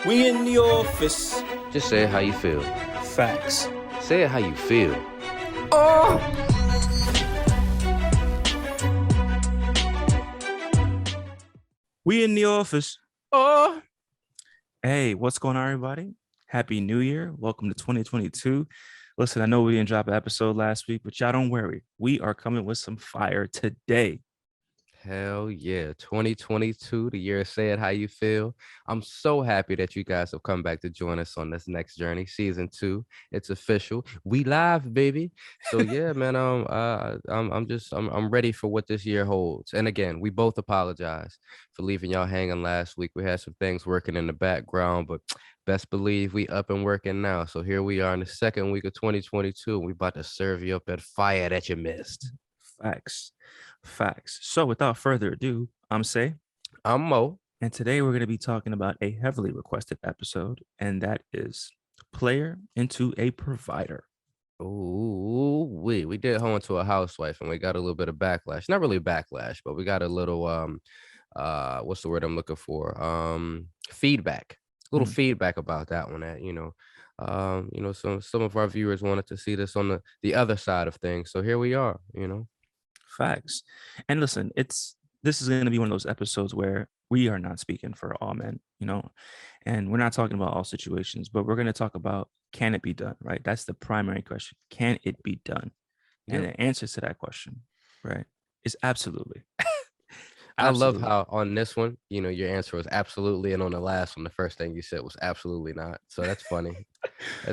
We in the office. Just say it how you feel. Facts. Say it how you feel. Oh! We in the office. Oh! Hey, what's going on, everybody? Happy New Year. Welcome to 2022. Listen, I know we didn't drop an episode last week, but y'all don't worry. We are coming with some fire today. Hell yeah. 2022, the year Say It How You Feel. I'm so happy that you guys have come back to join us on this next journey, season 2. It's official. We live, baby. So yeah, man. I'm ready for what this year holds. And again, we both apologize for leaving y'all hanging last week. We had some things working in the background, but best believe we up and working now. So here we are in the second week of 2022. And we about to serve you up that fire that you missed. Facts. Facts. So without further ado, I'm Say. I'm Mo. And today we're going to be talking about a heavily requested episode, and that is player into a provider. Ooh, we did Hoe into a housewife, and we got a little bit of backlash. Not really backlash, but we got a little what's the word I'm looking for? Feedback. A little feedback about that one. That some of our viewers wanted to see this on the other side of things. So here we are. Facts. And listen, this is going to be one of those episodes where we are not speaking for all men, and we're not talking about all situations, but we're going to talk about, can it be done, right? That's the primary question. Can it be done? And the answer to that question, right, is absolutely. I love how on this one, your answer was absolutely, and on the last one, the first thing you said was absolutely not. So that's funny.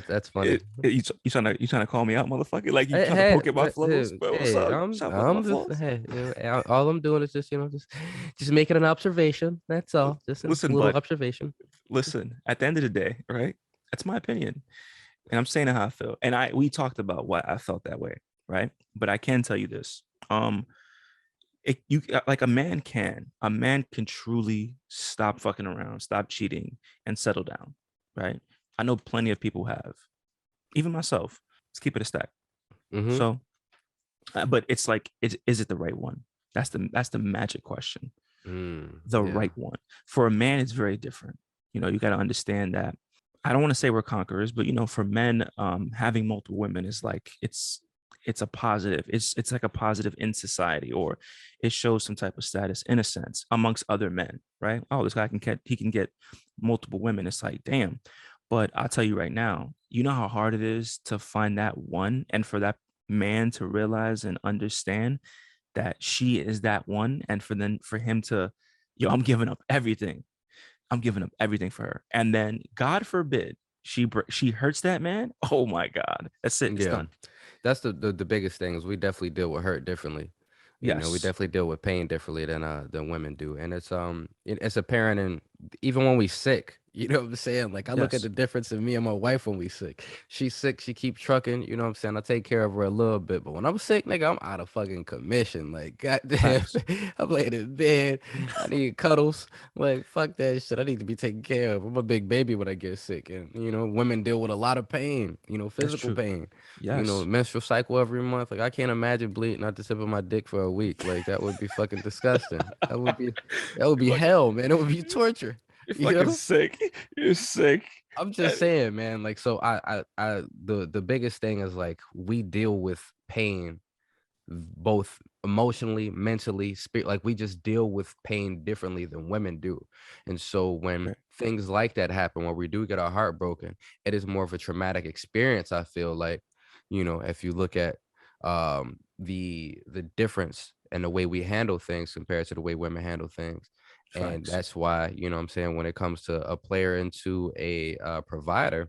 That's funny. You trying to call me out, motherfucker? Like you trying to poke at my flows? But what's up? All I'm doing is just making an observation. That's all. Just a little observation. Listen, at the end of the day, right? That's my opinion, and I'm saying how I feel. And we talked about why I felt that way, right? But I can tell you this. Like a man can truly stop fucking around, stop cheating, and settle down, right? I know plenty of people have, even myself. Let's keep it a stack. Mm-hmm. So, but it's like, is it the right one? That's the magic question. Right one for a man is very different. You got to understand that. I don't want to say we're conquerors, but for men, having multiple women is like it's a positive. It's like a positive in society, or it shows some type of status in a sense amongst other men, right? Oh, this guy can get multiple women. It's like, damn. But I'll tell you right now, you know how hard it is to find that one, and for that man to realize and understand that she is that one, and for him to, I'm giving up everything. I'm giving up everything for her, and then God forbid she hurts that man. Oh my God, that's it. It's done. That's the biggest thing is we definitely deal with hurt differently. We definitely deal with pain differently than women do. And it's apparent. And even when we sick, you know what I'm saying? Like I look at the difference in me and my wife when we sick. She's sick, she keeps trucking, you know what I'm saying? I take care of her a little bit, but when I'm sick, nigga, I'm out of fucking commission. Like, goddamn, I'm laying in bed. I need cuddles. Like, fuck that shit. I need to be taken care of. I'm a big baby when I get sick. And women deal with a lot of pain, physical pain. Yes. Menstrual cycle every month. Like I can't imagine bleeding out the tip of my dick for a week. Like that would be fucking disgusting. That would be hell, man. It would be torture. You're fucking sick. You're sick. I'm just saying, man. Like, so the biggest thing is like we deal with pain both emotionally, mentally, spirit. Like we just deal with pain differently than women do. And so when things like that happen, where we do get our heart broken, it is more of a traumatic experience. I feel like, if you look at the difference in the way we handle things compared to the way women handle things. And that's why, I'm saying, when it comes to a player into a provider,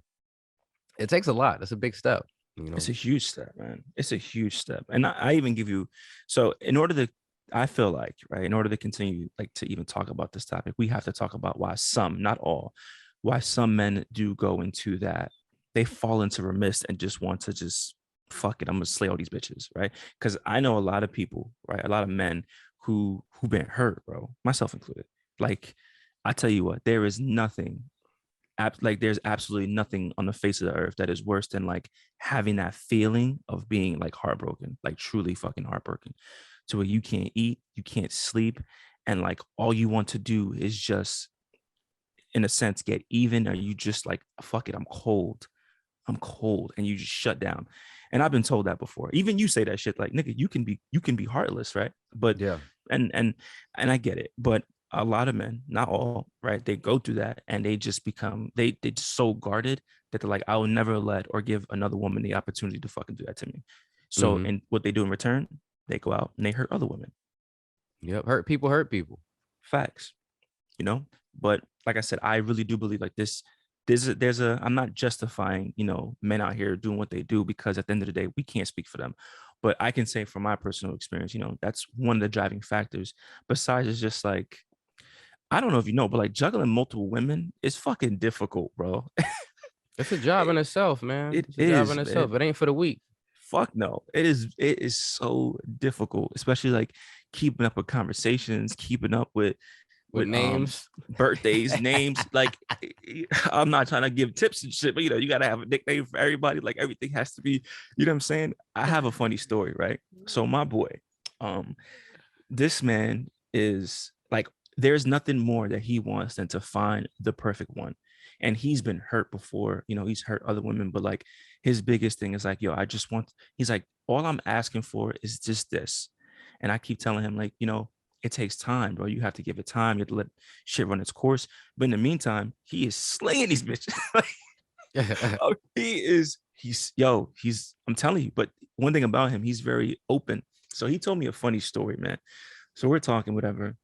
it takes a lot. That's a big step. It's a huge step, man. It's a huge step. And I even give you, so I feel like, right, in order to continue, like, to even talk about this topic, we have to talk about why some, not all, why some men do go into that. They fall into remiss and just want to just, fuck it, I'm going to slay all these bitches, right? Because I know a lot of people, right, a lot of men who've been hurt, bro, myself included. Like, I tell you what, there's absolutely nothing on the face of the earth that is worse than like having that feeling of being like heartbroken, like truly fucking heartbroken, to where you can't eat, you can't sleep, and like all you want to do is just in a sense, get even? Or you just like, fuck it, I'm cold, and you just shut down? And I've been told that before. Even you say that shit, like, nigga, you can be heartless, right? But Yeah. and I get it, but a lot of men, not all, right, they go through that and they just become they just so guarded that they're like, I will never let or give another woman the opportunity to fucking do that to me. So, Mm-hmm. and what they do in return, they go out and they hurt other women. Yep. Hurt people hurt people. Facts, you know. But like I said, I really do believe like this. There's a I'm not justifying, men out here doing what they do, because at the end of the day, we can't speak for them. But I can say from my personal experience, that's one of the driving factors. Besides, it's just like, I don't know if you know, but like juggling multiple women is fucking difficult, bro. It's a job it, in itself, man. it It's a job in is, man. itself. It ain't for the weak. Fuck no. It is so difficult, especially like keeping up with conversations, keeping up with With with names. birthdays, names. Like, I'm not trying to give tips and shit, but you gotta have a nickname for everybody. Like, everything has to be, you know what I'm saying? I have a funny story, right? So my boy, um, this man is like, there's nothing more that he wants than to find the perfect one. And he's been hurt before, he's hurt other women, but like his biggest thing is like, yo, I just want, he's like, all I'm asking for is just this. And I keep telling him, like, it takes time, bro. You have to give it time. You have to let shit run its course. But in the meantime, he is slaying these bitches. Oh, I'm telling you. But one thing about him, he's very open. So he told me a funny story, man. So we're talking, whatever.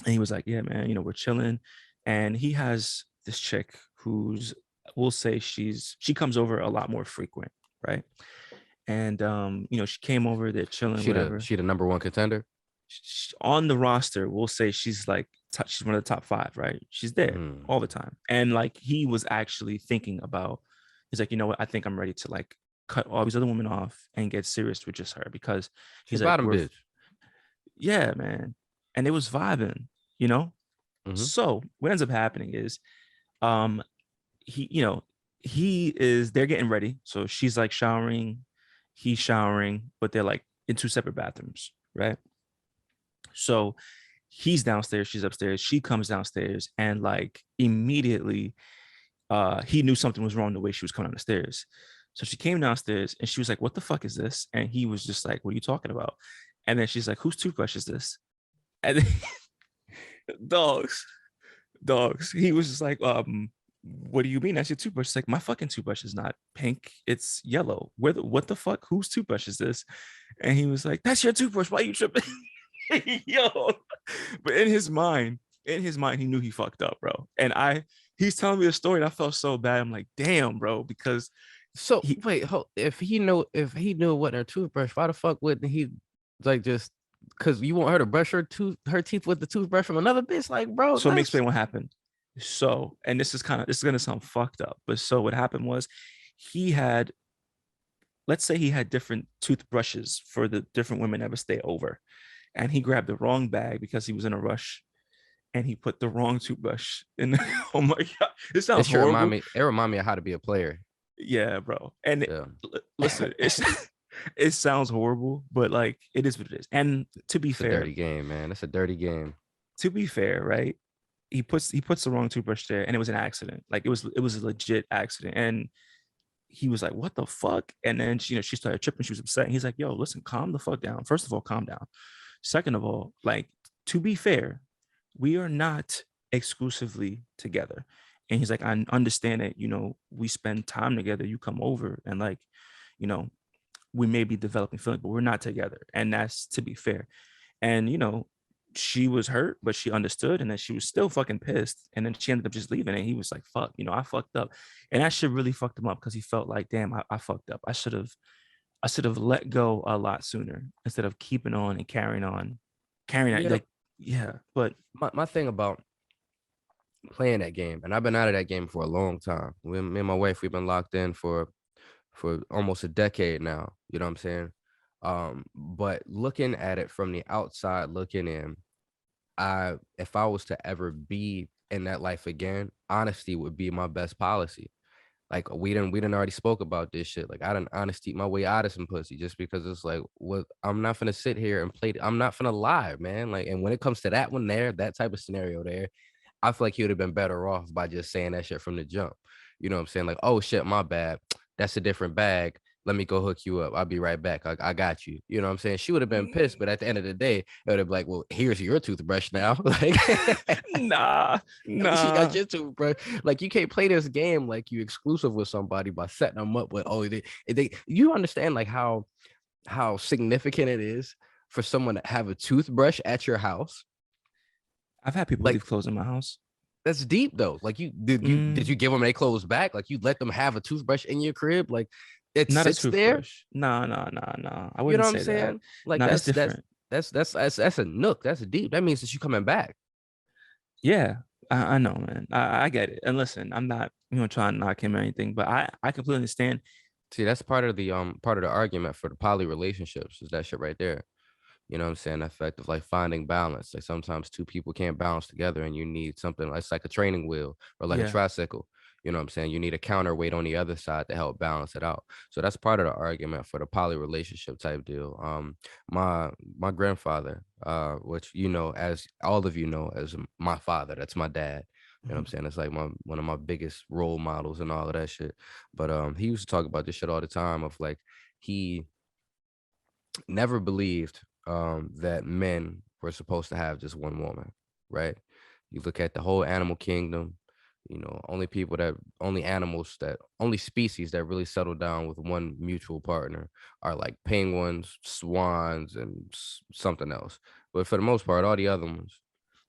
And he was like, yeah, man, we're chilling. And he has this chick who's, we'll say she comes over a lot more frequent, right? And she came over, they're chilling, whatever. She the number one contender. On the roster, we'll say she's like, she's one of the top 5, right? She's there all the time. And like, he was actually thinking about, he's like, you know what? I think I'm ready to like cut all these other women off and get serious with just her, because She he's like, bottom bitch. yeah, man. And it was vibing, you know? Mm-hmm. So what ends up happening is, um, they're getting ready. So she's like showering, he's showering, but they're like in 2 separate bathrooms, right? So he's downstairs, she's upstairs, she comes downstairs, and like immediately he knew something was wrong the way she was coming down the stairs. So she came downstairs and she was like, what the fuck is this? And he was just like, what are you talking about? And then she's like, whose toothbrush is this? And then dogs, he was just like, what do you mean that's your toothbrush? It's like, my fucking toothbrush is not pink, it's yellow. What the fuck, whose toothbrush is this? And he was like, that's your toothbrush, why are you tripping? Yo. But in his mind, he knew he fucked up, bro. And he's telling me a story and I felt so bad. I'm like, damn, bro, because So he wait, if he knew it wasn't her toothbrush, why the fuck wouldn't he like just because you want her to brush her teeth with the toothbrush from another bitch? Like, bro, so let me that's explain what happened. So, and this is gonna sound fucked up, but so what happened was, he had, let's say he had different toothbrushes for the different women that would stay over. And he grabbed the wrong bag because he was in a rush, and he put the wrong toothbrush in. Oh my god, it it sounds should remind horrible. me. It remind me of how to be a player. Yeah, bro. And Yeah, listen, it sounds horrible, but like, it is what it is. And to be it's a fair, dirty game, man. It's a dirty game. right? He puts the wrong toothbrush there, and it was an accident. Like, it was a legit accident. And he was like, "What the fuck?" And then she started tripping. She was upset. And he's like, "Yo, listen, calm the fuck down. First of all, calm down. Second of all, like, to be fair, we are not exclusively together." And he's like, "I understand that, we spend time together. You come over and like, you know, we may be developing feelings, but we're not together. And that's to be fair." And she was hurt, but she understood, and then she was still fucking pissed. And then she ended up just leaving. And he was like, fuck, I fucked up. And that shit really fucked him up, because he felt like, damn, I fucked up. I should have let go a lot sooner, instead of keeping on and carrying that, Yeah, like, yeah. But my thing about playing that game, and I've been out of that game for a long time. Me and my wife, we've been locked in for almost a decade now. You know what I'm saying? But looking at it from the outside, looking in, if I was to ever be in that life again, honesty would be my best policy. Like we didn't already spoke about this shit. Like I didn't honesty my way out of some pussy just because it's like, what, I'm not gonna sit here and play. I'm not gonna lie, man. Like, and when it comes to that one there, that type of scenario there, I feel like he would have been better off by just saying that shit from the jump. You know what I'm saying? Like, oh shit, my bad. That's a different bag. Let me go hook you up. I'll be right back. I got you. You know what I'm saying? She would have been pissed, but at the end of the day, it would have been like, well, here's your toothbrush now. Like, Nah, at least you got nah. your toothbrush. Like, you can't play this game like you exclusive with somebody by setting them up with, oh, they you understand like how significant it is for someone to have a toothbrush at your house. I've had people Like, leave clothes in my house. that's deep though. Like, did you give them their clothes back? Like, you let them have a toothbrush in your crib? Like, it Not a sits there. toothbrush. Nah, nah, nah, nah. I You know wouldn't what I'm say that. saying? Like, Nah, it's different. that's a nook. That's deep. That means that you coming back. Yeah, I know, man. I get it. And listen, I'm not, trying to knock him or anything, but I completely understand. See, that's part of the argument for the poly relationships is that shit right there. You know what I'm saying? The effect of like finding balance. Like sometimes two people can't balance together and you need something it's like a training wheel or like a Yeah. tricycle. You know what I'm saying? You need a counterweight on the other side to help balance it out. So that's part of the argument for the poly relationship type deal. My grandfather, which as all of you know, as my father, that's my dad. You know what I'm Mhm. saying? It's like one of my biggest role models and all of that shit. But he used to talk about this shit all the time of like he never believed that men were supposed to have just one woman, right? You look at the whole animal kingdom, only species that really settle down with one mutual partner are like penguins, swans, and something else. But for the most part, all the other ones,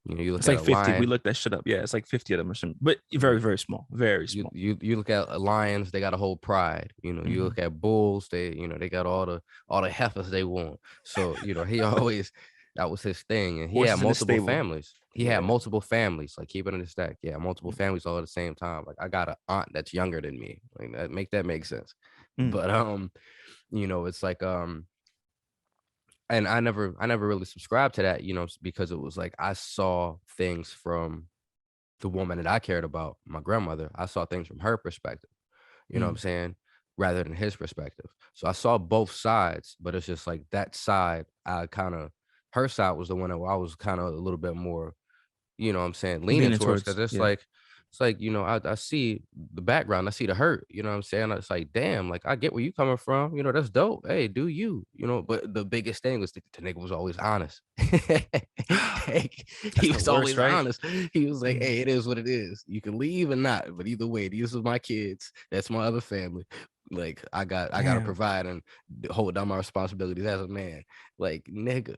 you look It's at like a 50. We lion. looked that shit up. Yeah, it's like 50 of them or something, but very, very small. Very you small. you you look at lions, they got a whole pride. You Hmm. look at bulls, they got all the heifers they want. So he always, that was his thing, and he had Horses in the multiple stable. families. Yeah. Like keep it in the stack. Yeah, multiple families all at the same time. Like I got an aunt that's younger than me. Like that make sense. Mm. But it's like and I never really subscribed to that, because it was like I saw things from the woman that I cared about, my grandmother. I saw things from her perspective. You know what I'm Mm. saying? Rather than his perspective. So I saw both sides, but it's just like that side, her side was the one that I was kind of a little bit more, what I'm saying, leaning Leaning towards, because towards. Yeah. it's like, I see the background, I see the hurt, you know what I'm saying? It's like, damn, like I get where you coming from, that's dope. Hey, do you, but the biggest thing was the nigga was always honest. Like, That's he the was worst, always right? honest. He was like, Mm. hey, it is what it is. You can leave or not, but either way, these are my kids. That's my other family. Like I gotta Damn. provide and hold down my responsibilities as a man. Like, nigga,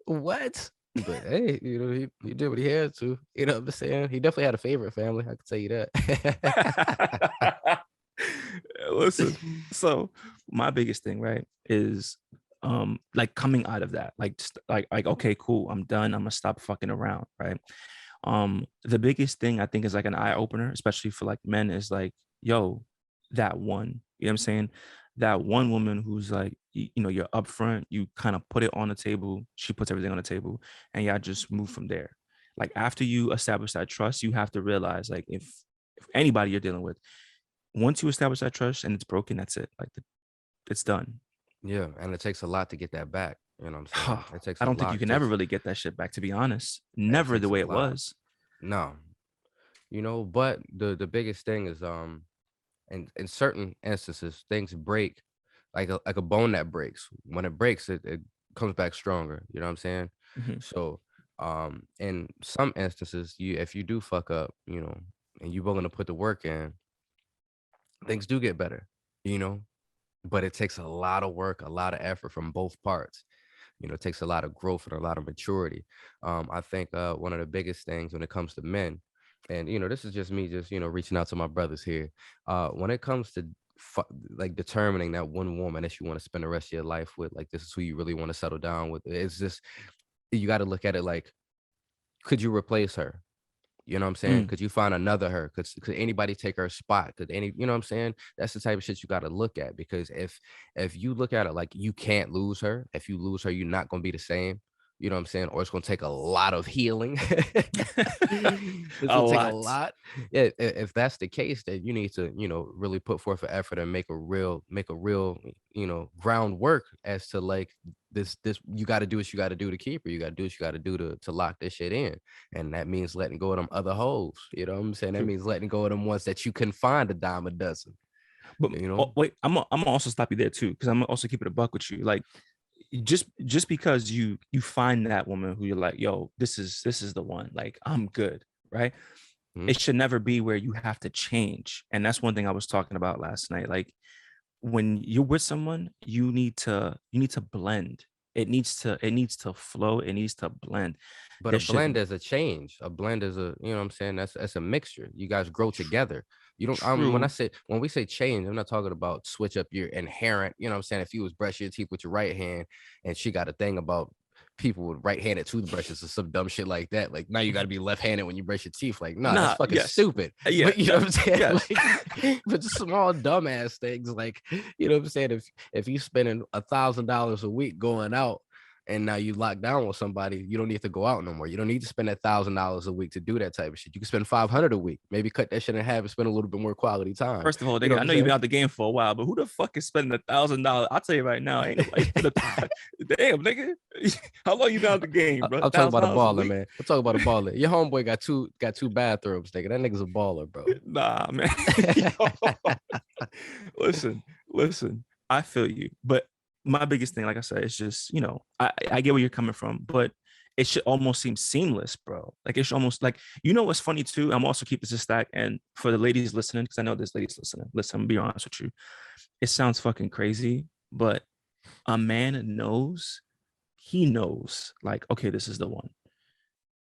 what? But hey, he did what he had to. You know what I'm saying? He definitely had a favorite family. I can tell you that. Listen, so my biggest thing, right, is like coming out of that, like just like okay, cool, I'm done. I'm gonna stop fucking around, right? The biggest thing I think is like an eye opener, especially for like men, is like, yo, that one, you know what I'm saying? That one woman who's like, you're upfront, you kind of put it on the table, she puts everything on the table, and y'all just move from there. Like after you establish that trust, you have to realize like if anybody you're dealing with, once you establish that trust and it's broken, that's it. Like it's done. Yeah, and it takes a lot to get that back. You know what I'm saying? It takes I a don't think you lot. can ever really get that shit back, to be honest. It Never the takes a way it lot. was. No, but the biggest thing is in certain instances things break like a bone that breaks. When it breaks, it comes back stronger. You know what I'm saying? Mhm. So in some instances, if you do fuck up, and you're willing to put the work in, things do get better, you know, but it takes a lot of work, a lot of effort from both parts. It takes a lot of growth and a lot of maturity. I think one of the biggest things when it comes to men, and this is just me, just reaching out to my brothers here. When it comes to like determining that one woman that you want to spend the rest of your life with, like this is who you really want to settle down with. It's just you got to look at it like, could you replace her? You know what I'm saying? Mm. Could you find another her? Could anybody take her spot? You know what I'm saying? That's the type of shit you got to look at, because if you look at it like you can't lose her, if you lose her, you're not gonna be the same. You know what I'm saying? Or it's going to take a lot of healing. It's A going to take a lot. lot. Yeah, if that's the case, then you need to, really put forth an effort and make a real, groundwork as to like this, you got to do what you got to do to keep her. You got to do what you got to do to lock this shit in. And that means letting go of them other hoes. You know what I'm saying? That True. means letting go of them ones that you can find a dime a dozen. But wait, I'm gonna also stop you there too, because I'm gonna also keep it a buck with you. Like, just because you find that woman who you're like, yo, this is the one. Like, I'm good, right? Mhm. It should never be where you have to change. And that's one thing I was talking about last night. Like, when you're with someone, you need to blend. It needs to flow. It needs to blend. But a There blend should is a change. A blend is a, you know what I'm saying? That's a mixture. You guys grow together. You don't true. when we say change, I'm not talking about switch up your inherent, you know what I'm saying? If you was brush your teeth with your right hand and she got a thing about people with right-handed toothbrushes or some dumb shit like that. Like now you got to be left-handed when you brush your teeth. Like, nah, that's Nah, fucking yes. stupid. Yeah, But you know what I'm saying? yes. Like, but just small dumbass things. Like, you know what I'm saying? If you spending $1,000 a week going out and now you lock down with somebody, you don't need to go out no more. You don't need to spend $1,000 a week to do that type of shit. You can spend 500 a week, maybe cut that shit in half and spend a little bit more quality time. First of all, You know nigga, what I I'm know you've been saying? out the game for a while, but who the fuck is spending $1,000? I'll tell you right now, ain't nobody spending damn, nigga. How long you been out the game, bro? I'll talk about a $1,000 a baller, week? man. I'll talk about a baller. Your homeboy got two bathrooms, nigga. That nigga's a baller, bro. Nah, man. Listen, listen. I feel you, but my biggest thing, like I said, is just I get where you're coming from, but it should almost seem seamless, bro. Like it should almost like what's funny too. I'm also keep this a stack, and for the ladies listening, because I know there's ladies listening. Listen, I'm gonna be honest with you. It sounds fucking crazy, but a man knows. He knows, like, okay, this is the one.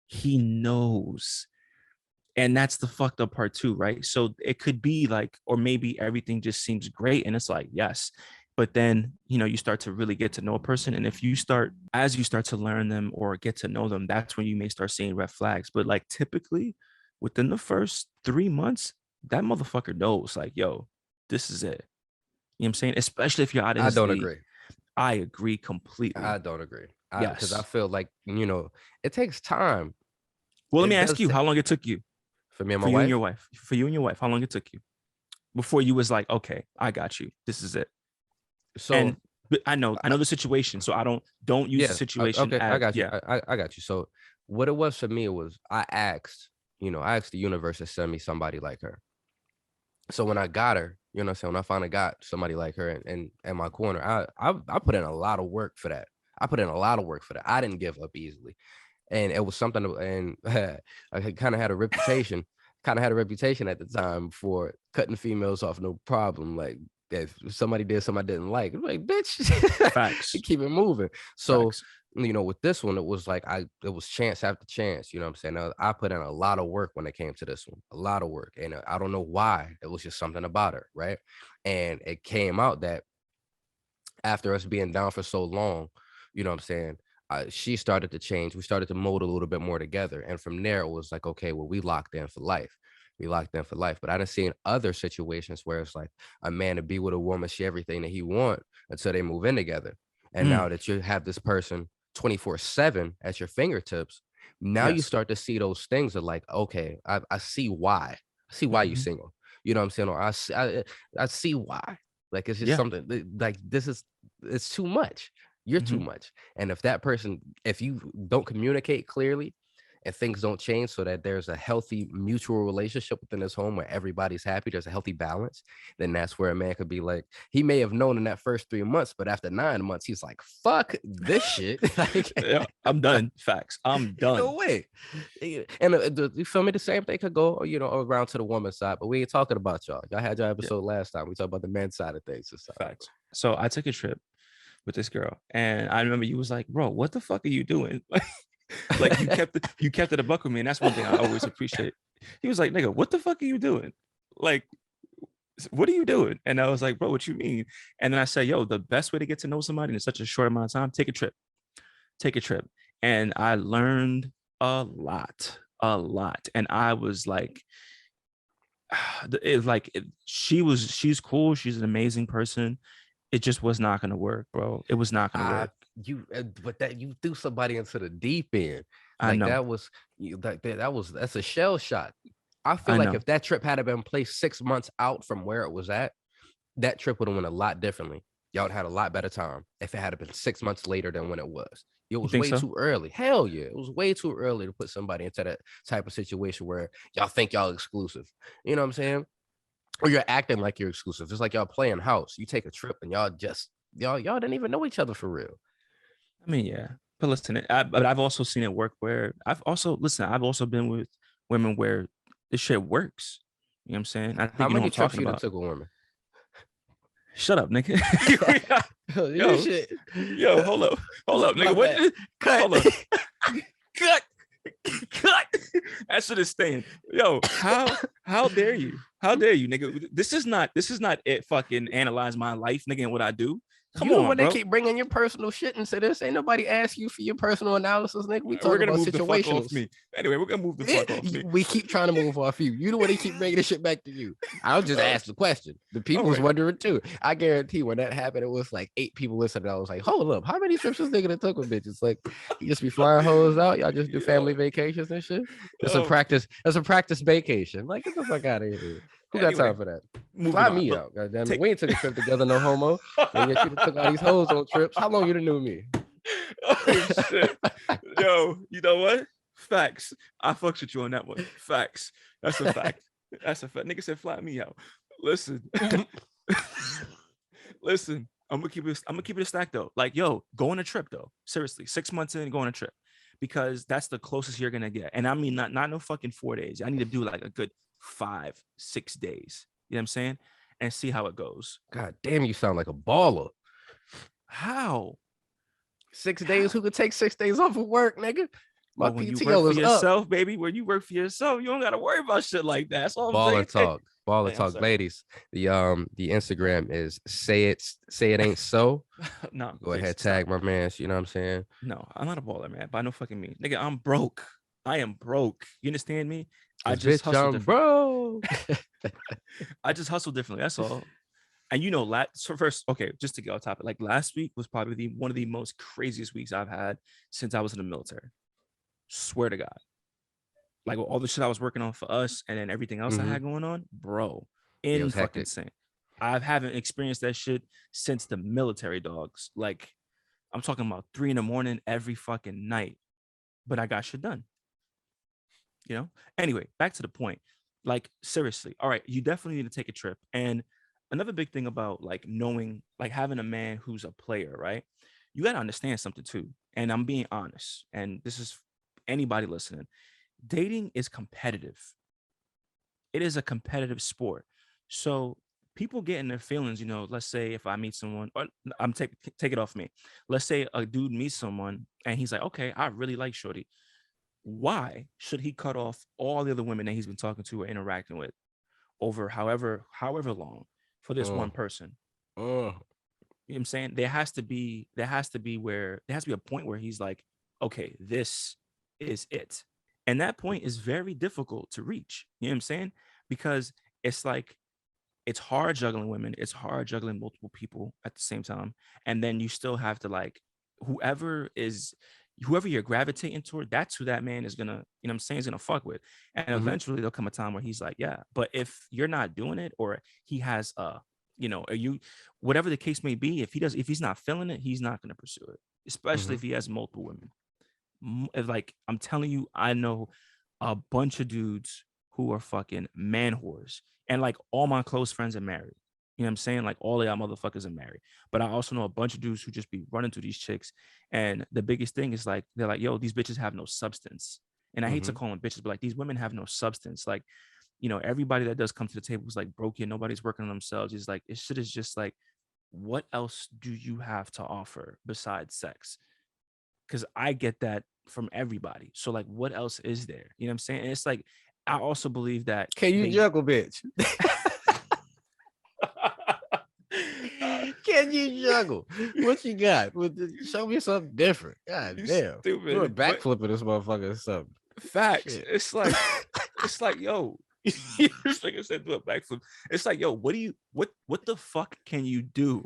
He knows. And that's the fucked up part too, right? So it could be like, or maybe everything just seems great and it's like, yes. But then, you start to really get to know a person. And if you start, as you start to learn them or get to know them, that's when you may start seeing red flags. But like typically within the first 3 months, that motherfucker knows, like, yo, this is it. You know what I'm saying? Especially if you're out in I his don't league. agree. I agree completely. I don't agree. Because I Yes. feel like, it takes time. Well, let me It ask does you how long it took you for me and my for you and your wife. wife, how long it took you before you was like, okay, I got you. This is it. So And but I know the situation, so I don't use the yeah, situation okay, I as got you. yeah. I got you. So what it was for me was I asked the universe to send me somebody like her. So when I got her, you know what I'm saying, when I finally got somebody like her in my corner, I put in a lot of work for that. I put in a lot of work for that. I didn't give up easily. And it was something and I kind of had a reputation, at the time for cutting females off no problem. Like if somebody did something I didn't like, I'm like, bitch, Facts. keep it moving. So, Facts. with this one, it was like it was chance after chance. You know what I'm saying? I put in a lot of work when it came to this one, a lot of work. And I don't know why. It was just something about her, right? And it came out that after us being down for so long, you know what I'm saying? She started to change. We started to mold a little bit more together. And from there, it was like, okay, well, we locked in for life. We locked in for life. But I done seen other situations where it's like a man to be with a woman, she everything that he want until they move in together. And Mm, now that you have this person 24/7 at your fingertips, now you yes. start to see those things of like, okay, I see why. I see why you Hmm. single. You know what I'm saying? Or I see why. Like it's just Yeah. something like it's too much. You're too Hmm. much. And if you don't communicate clearly and things don't change so that there's a healthy mutual relationship within this home where everybody's happy, there's a healthy balance, then that's where a man could be like, he may have known in that first 3 months, but after 9 months, he's like, fuck this shit. Like, Yeah. I'm done. Facts. I'm no done. way. And you feel me? The same thing could go, around to the woman's side, but we ain't talking about y'all. Y'all had your Yeah. episode last time. We talked about the men's side of things this time. Facts. So I took a trip with this girl, and I remember you was like, bro, what the fuck are you doing? Like you kept it a buck with me, and that's one thing I always appreciate. He was like, nigga, what the fuck are you doing? Like, what are you doing? And I was like, bro, what you mean? And then I said, yo, the best way to get to know somebody in such a short amount of time, take a trip. Take a trip. And I learned a lot, a lot. And I was like, she's cool. She's an amazing person. It just was not gonna work, bro. It was not gonna I work. you threw somebody into the deep end. I Like know. that's a shell shock. I feel I like know. if that trip had been placed 6 months out from where it was at, that trip would have went a lot differently. Y'all would had a lot better time if it had been 6 months later than when it was. It You was think way so? too early. Hell yeah. It was way too early to put somebody into that type of situation where y'all think y'all exclusive. You know what I'm saying? Or you're acting like you're exclusive. It's like y'all playing house. You take a trip and y'all didn't even know each other for real. I mean, yeah. But listen, but I've also seen it work where I've also been with women where this shit works. You know what I'm saying? I How think you know what many I'm trips talking you done about. took with women? Shut up, nigga. You yo, shit. yo, hold up, nigga. My What? bad. Cut. Hold up. Cut. Cut. That shit is staying. Yo, how dare you? How dare you, nigga? This is not it. Fucking analyze my life, nigga, and what I do. Come You know on, when they bro. keep bringing your personal shit into this, ain't nobody ask you for your personal analysis, nigga. We We're talk gonna about move the fuck off situationals. me. Anyway, we're gonna move the fuck off me. We keep trying to move off you. You know what they keep bringing this shit back to you. I'll just ask the question. The people all was right. wondering too. I guarantee when that happened, it was like 8 people listening. I was like, hold up, how many trips this nigga that took with bitches? Like, you just be flying hoes out. Y'all just do family vacations and shit. It's a practice. It's a practice vacation. Like, get the fuck out of here. Who got Anyway, time for that? moving Fly on. me But out, goddamn it. take We ain't took a trip together, no homo. And yet you done took all these hoes on trips. How long you done knew me? oh shit. Yo, you know what? Facts. I fucks with you on that one. Facts. That's a fact. That's a fact. Nigga said fly me out. Listen. Listen. I'm gonna keep it a stack though. Like, yo, go on a trip though. Seriously, 6 months in, go on a trip. Because that's the closest you're gonna get. And I mean not no fucking 4 days. I need to do like a good 5-6 days. You know what I'm saying? And see how it goes. God damn, you sound like a baller. How? 6 days? Who could take 6 days off of work, nigga? My Well, when you work PTO for is up. yourself, baby, when you work for yourself, you don't gotta worry about shit like that. That's all I'm saying. Baller talk. Baller Hey, I'm talk. sorry. Ladies, the Instagram is say it ain't so. No, Go please ahead, stop. tag my man. You know what I'm saying? No, I'm not a baller, man. By no fucking mean. Nigga, I'm broke. I am broke. You understand me? I Cause just bitch, hustle I'm different. bro. I just hustle differently. That's all. And you know, so first, okay, just to get on topic, like last week was probably one of the most craziest weeks I've had since I was in the military. Swear to God. Like all the shit I was working on for us and then everything else I Mm-hmm. had going on, bro, Yeah, it in was fucking hectic. insane. I haven't experienced that shit since the military dogs. Like I'm talking about 3 a.m. every fucking night, but I got shit done. You know. Anyway, back to the point. Like seriously, all right, you definitely need to take a trip. And another big thing about like knowing, like having a man who's a player, right? You got to understand something too. And I'm being honest. And this is anybody listening. Dating is competitive. It is a competitive sport. So people get in their feelings, you know, let's say if I meet someone, or take it off me. Let's say a dude meets someone and he's like, okay, I really like Shorty. Why should he cut off all the other women that he's been talking to or interacting with over however long for this Uh, one person? uh. You know what I'm saying? There has to be a point where he's like, okay, this is it. And that point is very difficult to reach. You know what I'm saying? Because it's like it's hard juggling women, it's hard juggling multiple people at the same time. And then you still have to like whoever is whoever you're gravitating toward, that's who that man is gonna, you know what I'm saying, is gonna fuck with. And Mm-hmm. eventually there'll come a time where he's like, yeah. But if you're not doing it, or he has or you, whatever the case may be, if he's not feeling it, he's not gonna pursue it, especially Mm-hmm. if he has multiple women. Like I'm telling you, I know a bunch of dudes who are fucking man whores, and like all my close friends are married. You know what I'm saying? Like all of y'all motherfuckers are married. But I also know a bunch of dudes who just be running to these chicks. And the biggest thing is like they're like, yo, these bitches have no substance. And I hate to Mm-hmm. call them bitches, but like these women have no substance. Like, you know, everybody that does come to the table is like broken. Nobody's working on themselves. It's like it shit is just like, what else do you have to offer besides sex? Because I get that from everybody. So like, what else is there? You know what I'm saying? And it's like, I also believe that Can you they. juggle, bitch? Can you juggle? What you got? Show me something different. God You damn. Do a stupid, but backflip of this motherfucker or something. facts. Shit. It's like, yo, it's like I said, do a backflip. It's like, yo, what the fuck can you do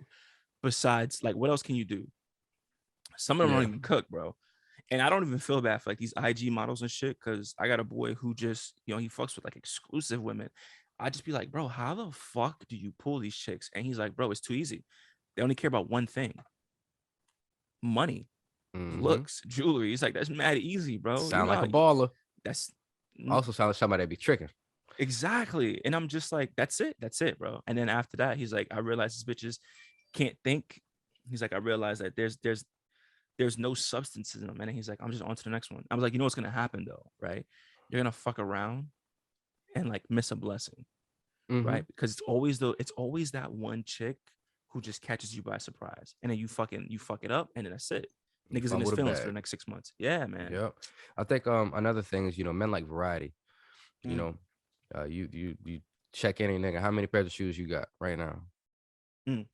besides like what else can you do? Some of them don't even cook, bro. And I don't even feel bad for like these IG models and shit, because I got a boy who just, he fucks with like exclusive women. I just be like, bro, how the fuck do you pull these chicks? And he's like, bro, it's too easy. They only care about one thing: money, looks, jewelry. He's like, that's mad easy, bro. Sound like a baller. That's also sound like somebody that be tricking. Exactly. And I'm just like, that's it, bro. And then after that, he's like, I realize these bitches can't think. He's like, I realize that there's no substance in them. And he's like, I'm just on to the next one. I was like, you know what's gonna happen though, right? You're gonna fuck around and like miss a blessing, right? Because it's always that one chick who just catches you by surprise, and then you fuck it up, and then that's it. Niggas in his feelings for the next 6 months. Yeah, man. Yep. I think another thing is, men like variety. You check any nigga, how many pairs of shoes you got right now? You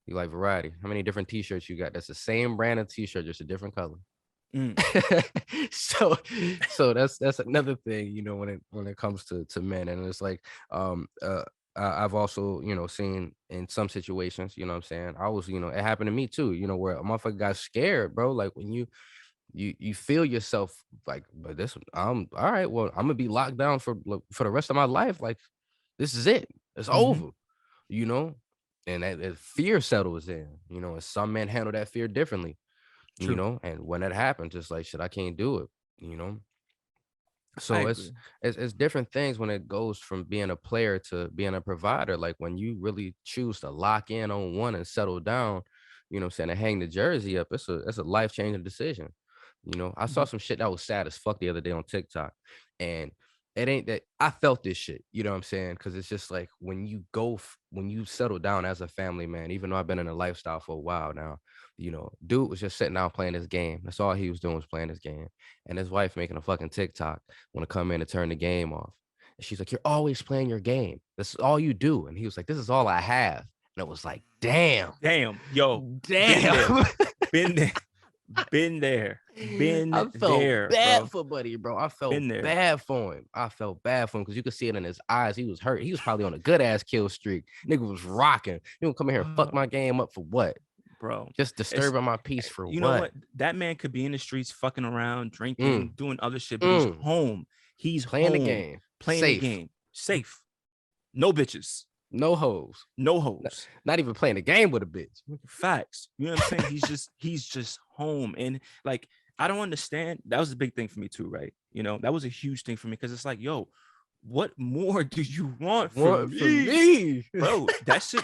like variety. How many different t-shirts you got? That's the same brand of t-shirt, just a different color. So that's another thing, when it comes to men. And it's like I've also seen in some situations, what I'm saying, I was, it happened to me too, where a motherfucker got scared, bro. Like when you feel yourself like, but this, all right, well, I'm gonna be locked down for the rest of my life. Like, this is it, it's over, and that fear settles in, and some men handle that fear differently. True. And when that happens, it's like, shit, I can't do it. So it's different things when it goes from being a player to being a provider. Like when you really choose to lock in on one and settle down, and hang the jersey up, it's a life-changing decision. I saw some shit that was sad as fuck the other day on TikTok, and it ain't that I felt this shit, you know what I'm saying? Because it's just like when you settle down as a family man, even though I've been in a lifestyle for a while now, dude was just sitting down playing his game. That's all he was doing was playing his game. And his wife making a fucking TikTok want to come in and turn the game off. And she's like, you're always playing your game. That's all you do. And he was like, this is all I have. And it was like, damn, yo, damn. Been there. I felt bad for Buddy, bro. I felt bad for him. Because you could see it in his eyes. He was hurt. He was probably on a good ass kill streak. Nigga was rocking. You don't come in here and fuck my game up for what? Bro, just disturbing my peace for what? You know what? That man could be in the streets fucking around, drinking, doing other shit, but he's home. He's playing home, the game. Playing the game. Safe. No bitches. No hoes. No hoes. Not even playing the game with a bitch. Facts. You know what I'm saying? He's just home. And like, I don't understand. That was a big thing for me too, right? That was a huge thing for me, because it's like, yo, what more do you want from me? Bro, that shit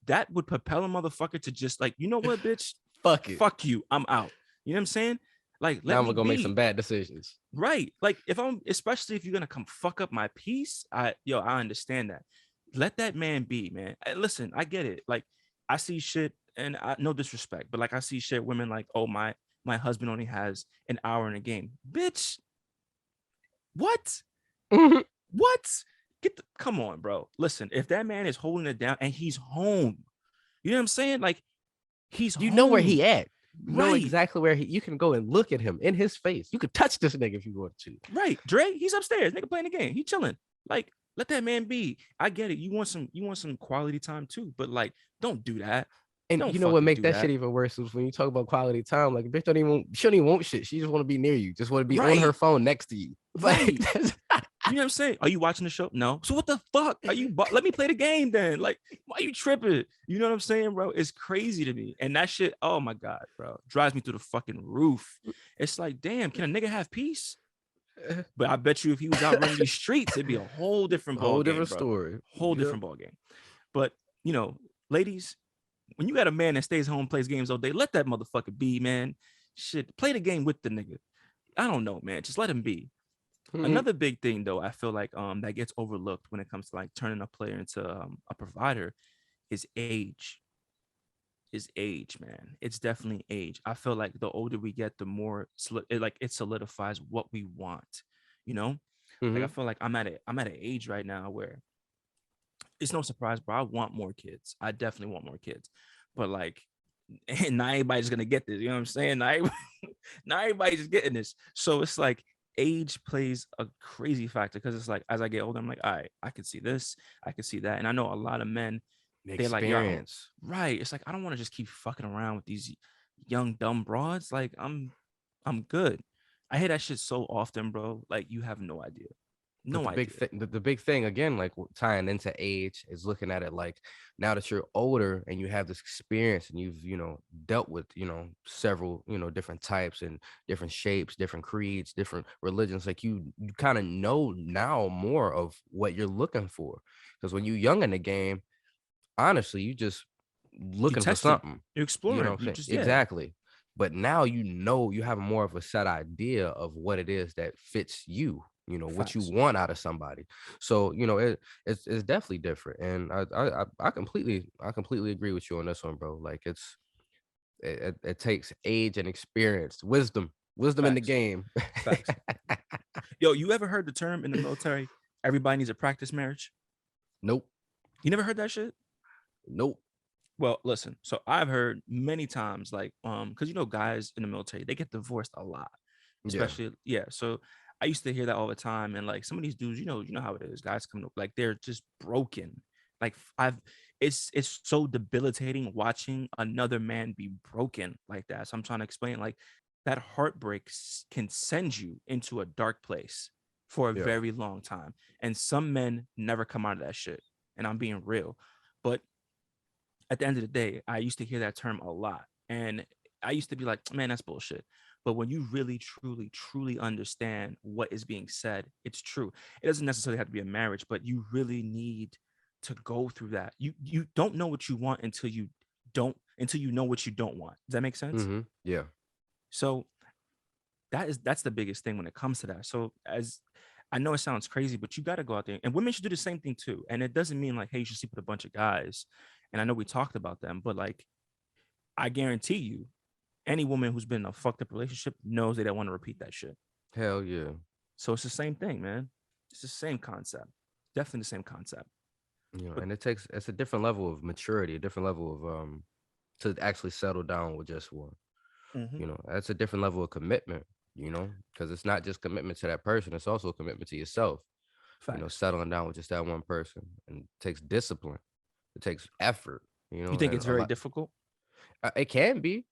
that would propel a motherfucker to just like, you know what, bitch? Fuck it. Fuck you. I'm out. You know what I'm saying? Like, now I'm gonna go make some bad decisions. Right. Like, especially if you're gonna come fuck up my peace, I understand that. Let that man be, man. Listen, I get it. Like, I see shit, and no disrespect, but like, I see shit, women like, oh, my husband only has an hour in a game. Bitch. What? What? Come on, bro. Listen, if that man is holding it down and he's home, you know what I'm saying? Like, he's home. Know where he at. Right. Know exactly where you can go and look at him in his face. You could touch this nigga if you want to. Right. Dre, he's upstairs. Nigga playing the game. He chilling. Like, let that man be. I get it. You want some quality time too, but like, don't do that. And you know what make that shit even worse is when you talk about quality time, like, bitch she don't even want shit. She just want to be near you. Just want to be on her phone next to you. Right. You know what I'm saying? Are you watching the show? No. So what the fuck? Let me play the game then. Like, why are you tripping? You know what I'm saying, bro? It's crazy to me. And that shit, oh my God, bro, drives me through the fucking roof. It's like, damn, can a nigga have peace? But I bet you if he was out running these streets, it'd be a whole different ball game, different story. Whole different ball game. But, ladies, when you got a man that stays home, plays games all day, let that motherfucker be, man. Shit, play the game with the nigga. I don't know, man. Just let him be. Another big thing, though, I feel like that gets overlooked when it comes to like turning a player into a provider is age. Man. It's definitely age. I feel like the older we get, the more it solidifies what we want. Like, I feel like I'm at an age right now where it's no surprise, bro. I want more kids. I definitely want more kids, but like, and not everybody's gonna get this. You know what I'm saying? Not everybody's getting this. So it's like, age plays a crazy factor, because it's like, as I get older, I'm like, all right, I can see this, I can see that. And I know a lot of men, they're like, yo, right. It's like, I don't want to just keep fucking around with these young dumb broads, like I'm good. I hear that shit so often, bro. Like you have no idea. But No the big idea. thing, the big thing again, like tying into age, is looking at it like now that you're older and you have this experience and you've dealt with several different types and different shapes, different creeds, different religions. Like you kind of know now more of what you're looking for, because when you're young in the game, honestly, you just You looking for testing, something. you're You know exploring. what I'm You saying? just yeah, Exactly. But now you have more of a set idea of what it is that fits you, what you facts. want out of somebody. So, it's definitely different. And I completely agree with you on this one, bro. Like it takes age and experience, wisdom in the Facts. game. Facts. Yo, you ever heard the term in the military? Everybody needs a practice marriage. Nope. You never heard that shit? Nope. Well, listen. So I've heard many times, like, because guys in the military they get divorced a lot, Yeah. especially yeah. So I used to hear that all the time, and like some of these dudes, you know how it is. Guys come to like they're just broken. Like I've, it's so debilitating watching another man be broken like that. So I'm trying to explain, like that heartbreak can send you into a dark place for a Yeah. very long time, and some men never come out of that shit. And I'm being real, but at the end of the day, I used to hear that term a lot. And I used to be like, man, that's bullshit. But when you really, truly, truly understand what is being said, it's true. It doesn't necessarily have to be a marriage, but you really need to go through that. You don't know what you want until you know what you don't want. Does that make sense? Yeah. So that's the biggest thing when it comes to that. So as I know it sounds crazy, but you got to go out there, and women should do the same thing too. And it doesn't mean like, hey, you should sleep with a bunch of guys. And I know we talked about them, but like I guarantee you, any woman who's been in a fucked up relationship knows they don't want to repeat that shit. Hell yeah. So it's the same thing, man. It's the same concept. Definitely the same concept. But And it's a different level of maturity, a different level of to actually settle down with just one. mhm, That's a different level of commitment, because it's not just commitment to that person, it's also a commitment to yourself, facts. settling down with just that one person. And it takes discipline, it takes effort, You think and it's a very lot. difficult? It can be,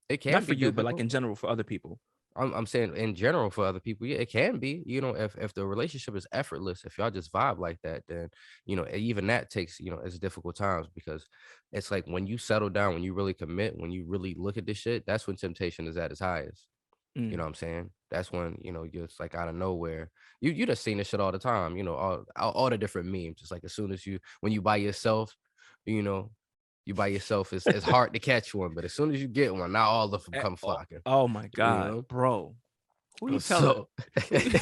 it Not can for be you, but like difficult. in general for other people. I'm saying in general for other people, yeah, it can be. If the relationship is effortless, if y'all just vibe like that, then even that takes it's difficult times, because it's like when you settle down, when you really commit, when you really look at this shit, that's when temptation is at its highest. You know Mm. what I'm saying? That's when you're just like out of nowhere. You just seen this shit all the time. All the different memes. It's like as soon as when you by yourself, you know, you by yourself, it's hard to catch one. But as soon as you get one, now all of them come Oh, flocking. oh my You god, know. bro. Who you telling? So,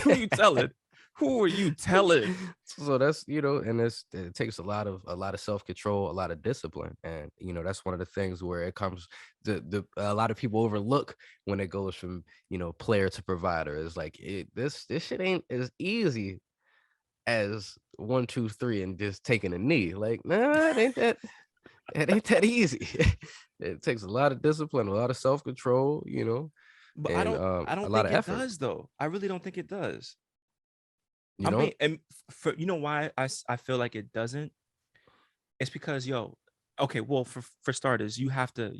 Who you telling? Who are you telling? so that's and it takes a lot of self-control, a lot of discipline, and that's one of the things where it comes the a lot of people overlook when it goes from player to provider. Is like this shit ain't as easy as 1, 2, 3 and just taking a knee. Like, nah, it ain't that easy. It takes a lot of discipline, a lot of self-control, But and I a don't lot think of it effort. does though. I really don't think it does. You I mean, don't. and for why I feel like it doesn't. It's because okay, well for starters, you have to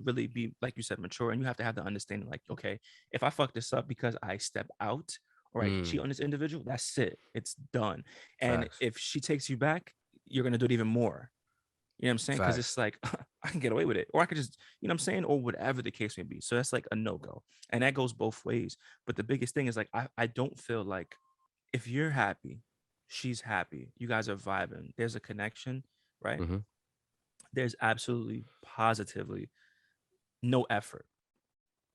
really be like you said mature, and you have to have the understanding like, okay, if I fuck this up because I step out or I cheat Mm, on this individual, that's it. It's done. And facts. if she takes you back, you're gonna do it even more. You know what I'm saying? Because Facts. it's like I can get away with it, or I could just, you know what I'm saying, or whatever the case may be. So that's like a no go, and that goes both ways. But the biggest thing is like I don't feel like if you're happy, she's happy, you guys are vibing, there's a connection, right? Hmm. There's absolutely positively no effort.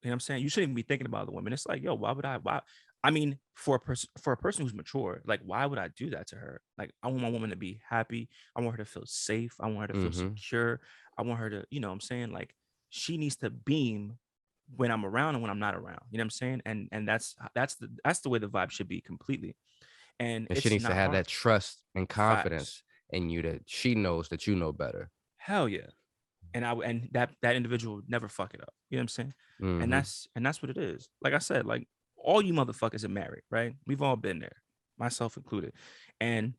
You know what I'm saying? You shouldn't even be thinking about the woman. It's like, yo, why would I? Why? I mean, for a person who's mature, like, why would I do that to her? Like, I want my woman to be happy. I want her to feel safe. I want her to feel Hmm. secure. I want her to, you know what I'm saying? Like, she needs to beam when I'm around and when I'm not around. You know what I'm saying? And that's the way the vibe should be completely. And And she it's needs to not have hard. that trust and Facts. confidence in you that she knows that you know better. Hell yeah. And that individual would never fuck it up. You know what I'm saying? And Hmm. that's what it is. Like I said, like all you motherfuckers are married, right? We've all been there, myself included. And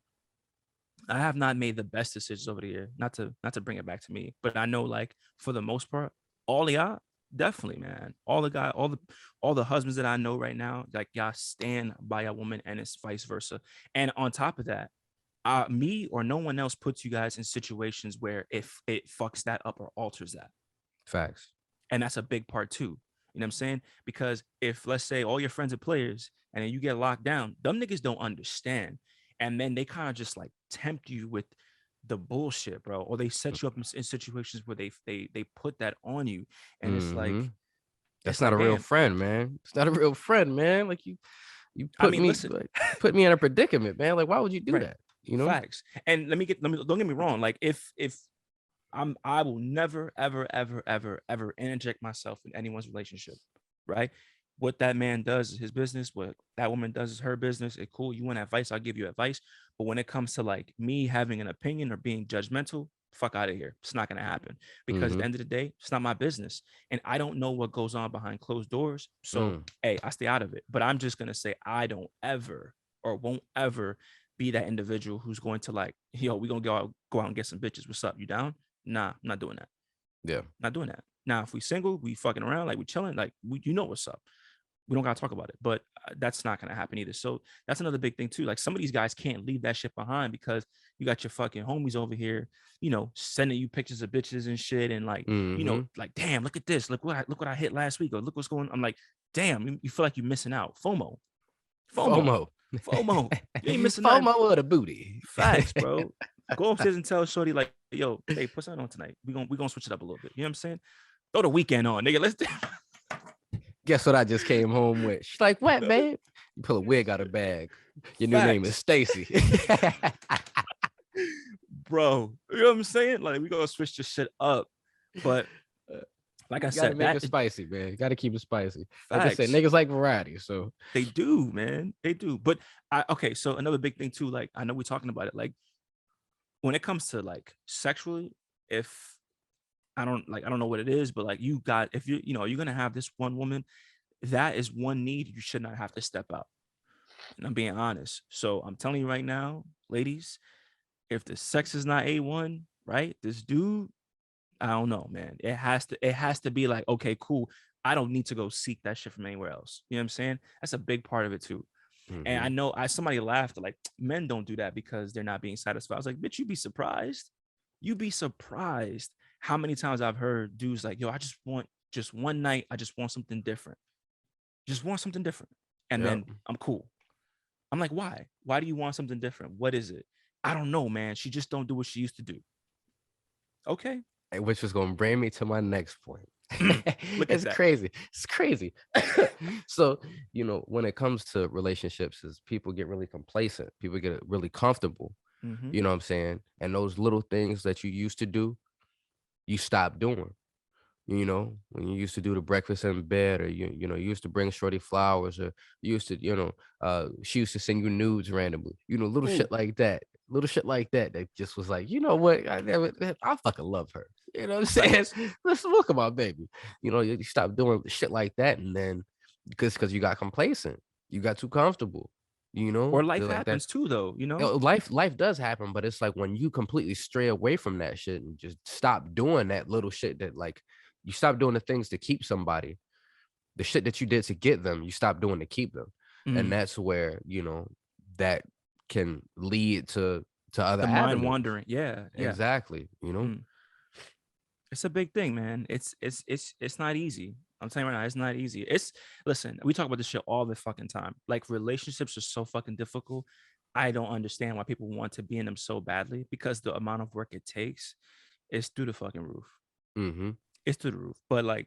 I have not made the best decisions over the year. Not to bring it back to me, but I know like for the most part, all y'all. Definitely, man. All the husbands that I know right now, like y'all stand by a woman, and it's vice versa. And on top of that, me or no one else puts you guys in situations where if it fucks that up or alters that. Facts. And that's a big part too. You know what I'm saying? Because if, let's say, all your friends are players and then you get locked down, them niggas don't understand. And then they kind of just like tempt you with the bullshit, bro. Or they set you up in situations where they put that on you. And Mm-hmm. That's it's not like, a real damn. friend, man. It's not a real friend, man. Like you I put mean, me listen, put me in a predicament, man. Like, why would you do right. that? You know? Facts. And let me don't get me wrong. Like if I will never, ever, ever, ever, ever interject myself in anyone's relationship, right? What that man does is his business. What that woman does is her business. It's cool. You want advice? I'll give you advice. But when it comes to like me having an opinion or being judgmental, fuck out of here. It's not gonna happen because at Mm-hmm. the end of the day, it's not my business, and I don't know what goes on behind closed doors. So, Mm. hey, I stay out of it. But I'm just gonna say I don't ever or won't ever be that individual who's going to like, yo, we gonna go out and get some bitches. What's up? You down? Nah, I'm not doing that. Yeah. Not doing that. Now, if we single, we fucking around, like we chilling, like you know what's up. We don't gotta talk about it, but that's not gonna happen either. So that's another big thing too. Like some of these guys can't leave that shit behind because you got your fucking homies over here, sending you pictures of bitches and shit, and like, Mm-hmm. like damn, look at this, look what I hit last week, or look what's going. I'm like, damn, you feel like you're missing out. FOMO, FOMO. FOMO. You ain't missing nothing. FOMO of the booty. Facts, bro. Go upstairs and tell Shorty like, yo, hey, put something on tonight. We gonna switch it up a little bit. You know what I'm saying? Throw the weekend on, nigga. Let's do. Guess what I just came home with? She's like, what, babe? You pull a wig out of bag. Your new name is Facts, Stacy. bro. You know what I'm saying? Like we gonna switch this shit up, but like I You gotta said, make that it spicy, man. You gotta keep it spicy. Like I said, facts. niggas like variety. So They do, man. They do. But okay. So another big thing too. Like I know we're talking about it. Like when it comes to like sexually, if I don't know what it is, but like if you're gonna have this one woman, that is one need you should not have to step out. And I'm being honest. So I'm telling you right now, ladies, if the sex is not A1, right? This dude, I don't know, man. It has to be like, okay, cool. I don't need to go seek that shit from anywhere else. You know what I'm saying? That's a big part of it too. And I mm-hmm. know somebody laughed like men don't do that because they're not being satisfied. I was like, bitch, you'd be surprised. You'd be surprised how many times I've heard dudes like, yo, I just want just one night. I just want something different. Just want something different. And Yep. then I'm cool. I'm like, why? Why do you want something different? What is it? I don't know, man. She just don't do what she used to do. Okay. Which was gonna bring me to my next point. Look at It's that. crazy. It's crazy. So, when it comes to relationships, is people get really complacent, people get really comfortable, Mm-hmm. you know what I'm saying? And those little things that you used to do, you stop doing. When you used to do the breakfast in bed, or you used to bring shorty flowers, or you used to, she used to send you nudes randomly, little Ooh, shit like that. Little shit like that just was like, you know what? I fucking love her. You know what I'm saying? facts. Let's look at my baby. You stop doing shit like that, and then because you got complacent, you got too comfortable. Or life Like that. happens too, though, Life does happen, but it's like when you completely stray away from that shit and just stop doing that little shit, that like you stop doing the things to keep somebody, the shit that you did to get them, you stop doing to keep them. And Mm. that's where, that can lead to other The mind avenues. wandering. Yeah, yeah. Exactly. Mm. It's a big thing, man. It's not easy. I'm telling you right now, it's not easy. Listen, we talk about this shit all the fucking time. Like relationships are so fucking difficult. I don't understand why people want to be in them so badly because the amount of work it takes is through the fucking roof. Mm-hmm. It's through the roof. But like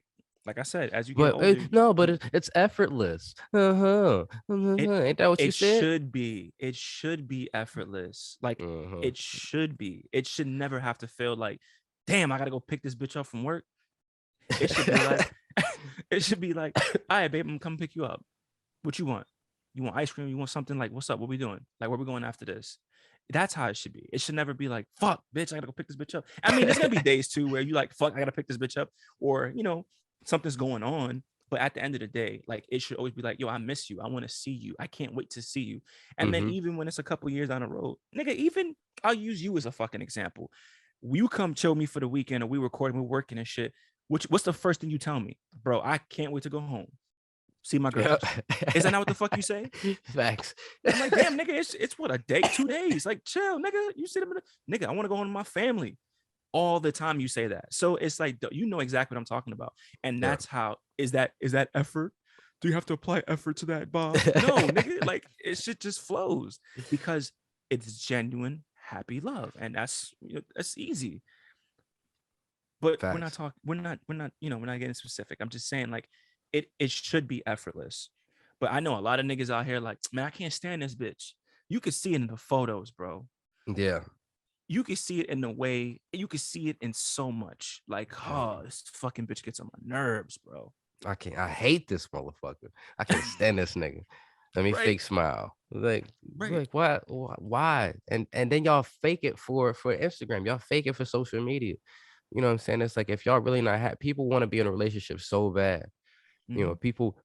I said, as you get But older, no, but it's effortless. Uh-huh. it Uh-huh. Ain't that what you it said? should be. It should be effortless. Like Uh-huh. it should be. It should never have to feel like, damn, I gotta go pick this bitch up from work. It should be like, it should be like, all right, babe, I'm come pick you up. What you want? You want ice cream? You want something? Like, what's up? What we doing? Like, where we going after this? That's how it should be. It should never be like, fuck, bitch, I gotta go pick this bitch up. I mean, there's gonna be days too where you like, fuck, I gotta pick this bitch up, or something's going on. But at the end of the day, like it should always be like, yo, I miss you. I want to see you. I can't wait to see you. And then Mm-hmm. even when it's a couple years down the road, nigga, even I'll use you as a fucking example. You come chill me for the weekend, or we recording, we're working and shit. What's the first thing you tell me, bro? I can't wait to go home, see my Yeah. girls. Is that not what the fuck you say? Facts. I'm like, damn, nigga, it's what, a day, 2 days? Like, chill, nigga. You see them, nigga. I want to go home to my family. All the time you say that, so it's like, you know exactly what I'm talking about, and Yeah. that's how is that effort? Do you have to apply effort to that, Bob? No, nigga. Like, it shit just flows because it's genuine, happy love, and that's easy. But we're not Facts. talking. We're not getting specific. I'm just saying, like, it should be effortless. But I know a lot of niggas out here like, man, I can't stand this bitch. You could see it in the photos, bro. Yeah. You can see it in the way, you can see it in so much. Like, Yeah. oh, this fucking bitch gets on my nerves, bro. I hate this motherfucker. I can't stand this nigga. Let me Right, fake smile. Like, right. like why? And then y'all fake it for Instagram. Y'all fake it for social media. You know what I'm saying? It's like, if y'all really not happy, people want to be in a relationship so bad. You know, Mhm.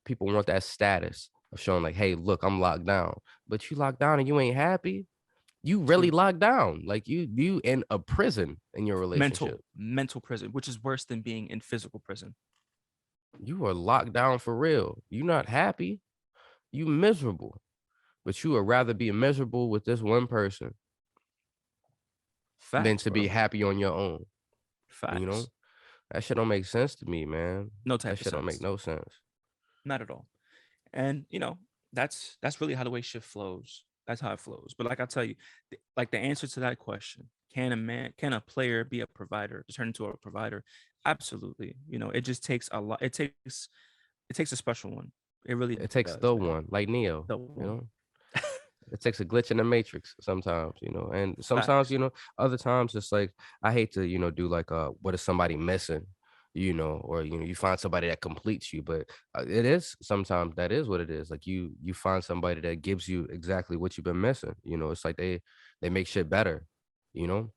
people want that status of showing like, hey, look, I'm locked down. But you locked down and you ain't happy. You really True. locked down. Like, you in a prison in your relationship. Mental prison, which is worse than being in physical prison. You are locked down for real. You not happy. You miserable. But you would rather be miserable with this one person than Facts, to be bro. happy on your own. You know? Facts. That shit don't make sense to me, man. No That type of shit don't make sense. no sense. Not at all. And that's really how the way shit flows. That's how it flows. But like I tell you, like, the answer to that question, can a player be a provider, to turn into a provider? Absolutely. It just takes a lot. It takes a special one. It really It takes does, the man. one, like Neo, The you one. know? It takes a glitch in the matrix sometimes, and sometimes, Facts. other times it's like, I hate to, do like, what is somebody missing, or you find somebody that completes you, but it is sometimes that is what it is. Like, you find somebody that gives you exactly what you've been missing. It's like they make shit better, you know.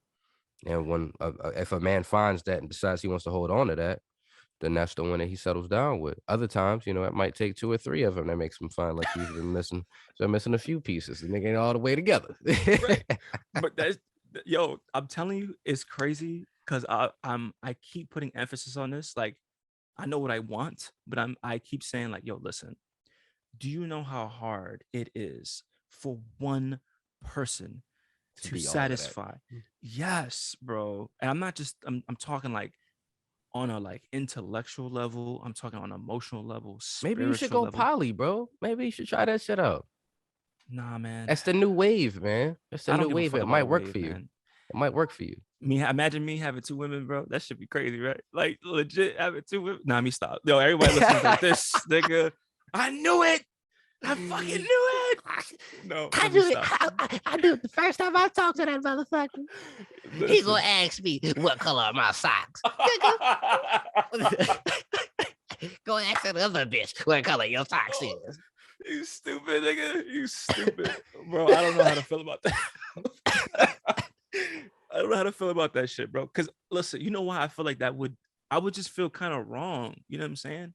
And when if a man finds that and decides he wants to hold on to that, then that's the one that he settles down with. Other times, it might take two or three of them that makes him find like he's been missing a few pieces. The nigga ain't all the way together. Right. But yo, I'm telling you, it's crazy because I keep putting emphasis on this. Like, I know what I want, but I keep saying, like, yo, listen, do you know how hard it is for one person To to be all of that. satisfy? Yes, bro. And I'm talking like on a like intellectual level. I'm talking on an emotional level, Maybe you should spiritual go level. poly, bro. Maybe you should try that shit out. Nah, man. That's the new wave, man. That's the I new don't give a wave. fuck It about might a work for wave, you. man. It might work for you. Imagine me having two women, bro. That should be crazy, right? Like, legit having two women. Nah, me stop. Yo, everybody listening like this, nigga. I knew it. I fucking knew it. No, I let me knew it. stop. I knew it the first time I talked to that motherfucker. He gonna Listen. ask me what color are my socks. Go ask that other bitch what color your socks is. You stupid nigga. You stupid. Bro, I don't know how to feel about that. I don't know how to feel about that shit, bro. Because listen, you know why I feel like I would just feel kind of wrong. You know what I'm saying?